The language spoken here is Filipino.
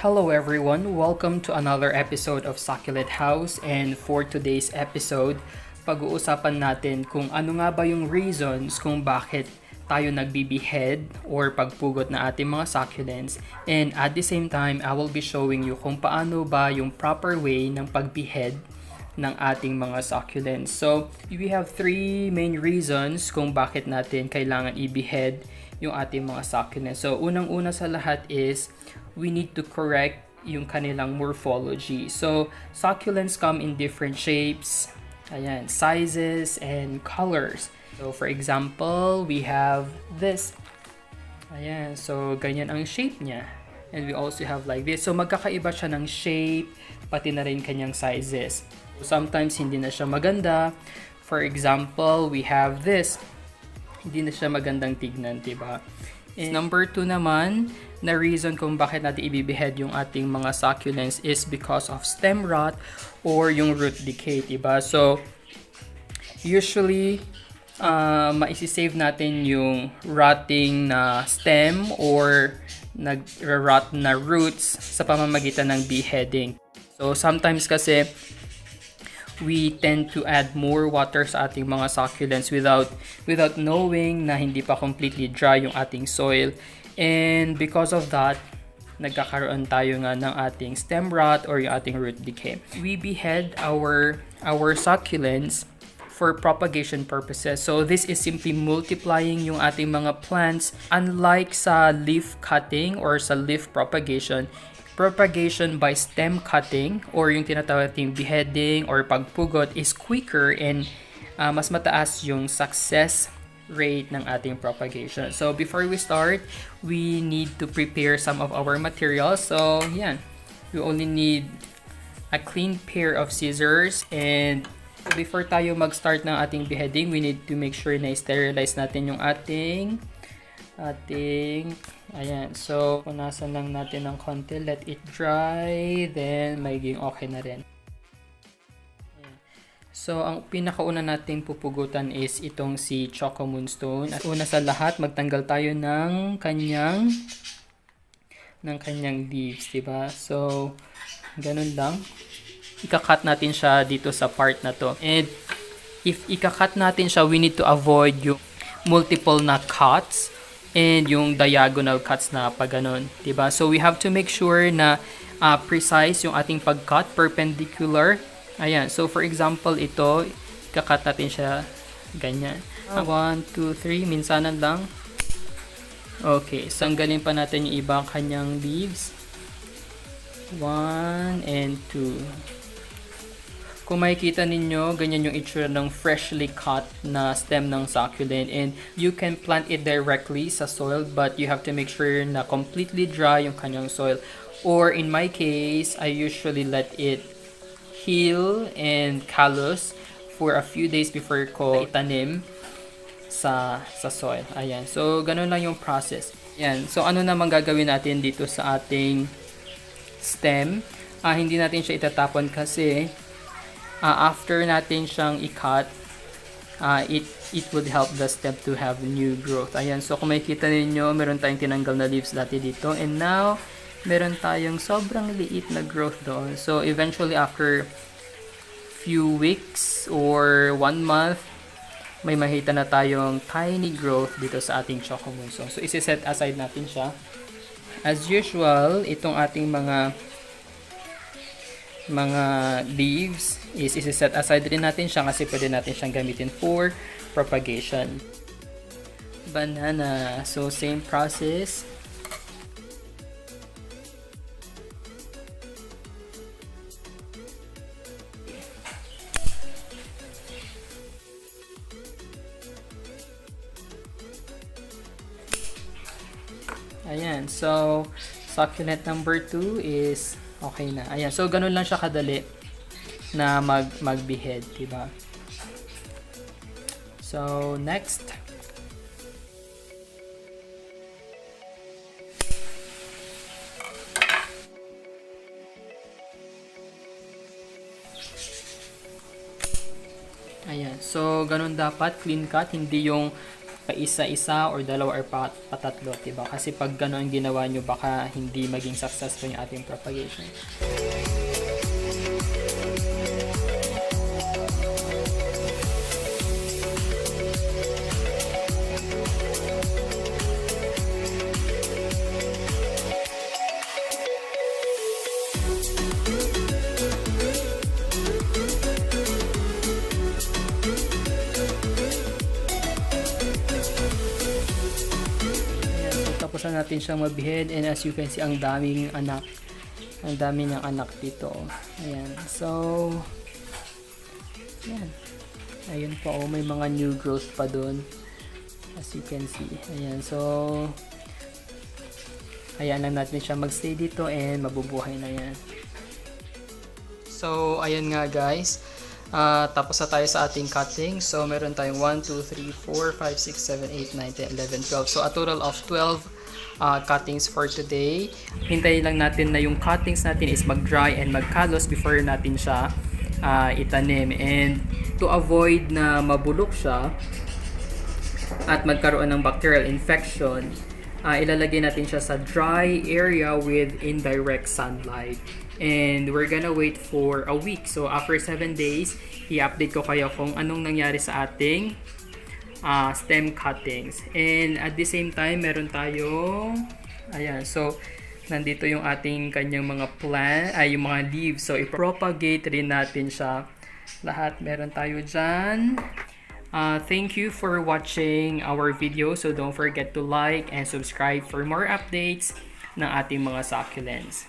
Hello everyone, welcome to another episode of Succulent House, and for today's episode, pag-uusapan natin kung ano nga ba yung reasons kung bakit tayo nagbibihead or pagpugot na ating mga succulents, and at the same time, I will be showing you kung paano ba yung proper way ng pagbihead ng ating mga succulents. So, we have three main reasons kung bakit natin kailangan i-behead yung ating mga succulents. So, unang-una sa lahat is we need to correct yung kanilang morphology. So, succulents come in different shapes, ayan, sizes, and colors. So, for example, we have this. Ayan, so ganyan ang shape niya. And we also have like this. So, magkakaiba siya ng shape, pati na rin kanyang sizes. Sometimes, hindi na siya maganda. For example, we have this. Hindi na siya magandang tignan, diba? And number 2 naman, na reason kung bakit natin ibibehead yung ating mga succulents is because of stem rot or yung root decay, diba? So, usually, maisisave natin yung rotting na stem or nag-rot na roots sa pamamagitan ng beheading. So, sometimes kasi, we tend to add more water sa ating mga succulents without knowing na hindi pa completely dry yung ating soil. And because of that, nagkakaroon tayo nga ng ating stem rot or yung ating root decay. We behead our succulents for propagation purposes. So this is simply multiplying yung ating mga plants. Unlike sa leaf cutting or sa leaf propagation by stem cutting or yung tinatawag nating beheading or pagpugot is quicker and mas mataas yung success rate ng ating propagation. So before we start, we need to prepare some of our materials. So yan, we only need a clean pair of scissors, and before tayo mag-start ng ating beheading, we need to make sure na sterilize natin yung ating ayan. So, punasan lang natin ng konti, let it dry, then magiging okay na rin. Ayan. So, ang pinakauna nating pupugutan is itong si Choco Moonstone. At una sa lahat, magtanggal tayo ng kanyang leaves, diba? So, ganun lang. Ika-cut natin siya dito sa part na to. And if ika-cut natin siya, we need to avoid yung multiple na cuts and yung diagonal cuts na pag ganun, diba? So we have to make sure na precise yung ating pag-cut, perpendicular. Ayan, so for example, ito, ika-cut natin siya ganyan. 1, 2, 3, minsanan lang. Okay, so tanggalin pa natin yung ibang kanyang leaves. 1 and 2. Kung makikita ninyo, ganyan yung itsura ng freshly cut na stem ng succulent, and you can plant it directly sa soil, but you have to make sure na completely dry yung kanyang soil. Or in my case, I usually let it heal and callus for a few days before ko itanim sa soil. Ayan. So, ganun lang yung process. Ayan. So, ano naman gagawin natin dito sa ating stem? Hindi natin siya itatapon kasi after natin siyang i-cut, it would help the stem to have new growth. Ayan, so kung makikita ninyo, meron tayong tinanggal na leaves dati dito, and now, meron tayong sobrang liit na growth doon. So eventually, after few weeks or 1 month, may makita na tayong tiny growth dito sa ating Choco Moonstone. So isi-set aside natin siya. As usual, itong ating mga leaves is isi-set aside rin natin siya kasi pwede natin siyang gamitin for propagation. Banana. So, same process. Ayan. So, succulent number 2 is okay na. Ayan. So, ganun lang siya kadali na mag-behead, diba? So, next. Ayan. So, ganun dapat. Clean cut. Hindi yung paisa-isa or dalawa or patatlo, diba? Kasi pag gano'n ang ginawa nyo, baka hindi maging successful yung ating propagation. Tapos na natin siyang mabihead, and as you can see, ang daming anak. Ang dami niyang anak dito. Ayan. So, ayan. Ayun po, oh, may mga new growth pa doon. As you can see. Ayan. So, ayan lang natin siya magstay dito and mabubuhay na yan. So, ayan nga guys. Tapos na tayo sa ating cutting. So, meron tayong 1, 2, 3, 4, 5, 6, 7, 8, 9, 10, 11, 12. So, a total of 12 cuttings for today. Hintayin lang natin na yung cuttings natin is mag-dry and magkalos before natin siya itanim. And to avoid na mabulok siya at magkaroon ng bacterial infection, ilalagay natin siya sa dry area with indirect sunlight. And we're gonna wait for a week. So after 7 days, i-update ko kayo kung anong nangyari sa ating stem cuttings. And at the same time, meron tayong ayan, so nandito yung ating kanyang mga yung mga leaves. So i-propagate rin natin siya lahat. Meron tayo dyan. Thank you for watching our video. So don't forget to like and subscribe for more updates ng ating mga succulents.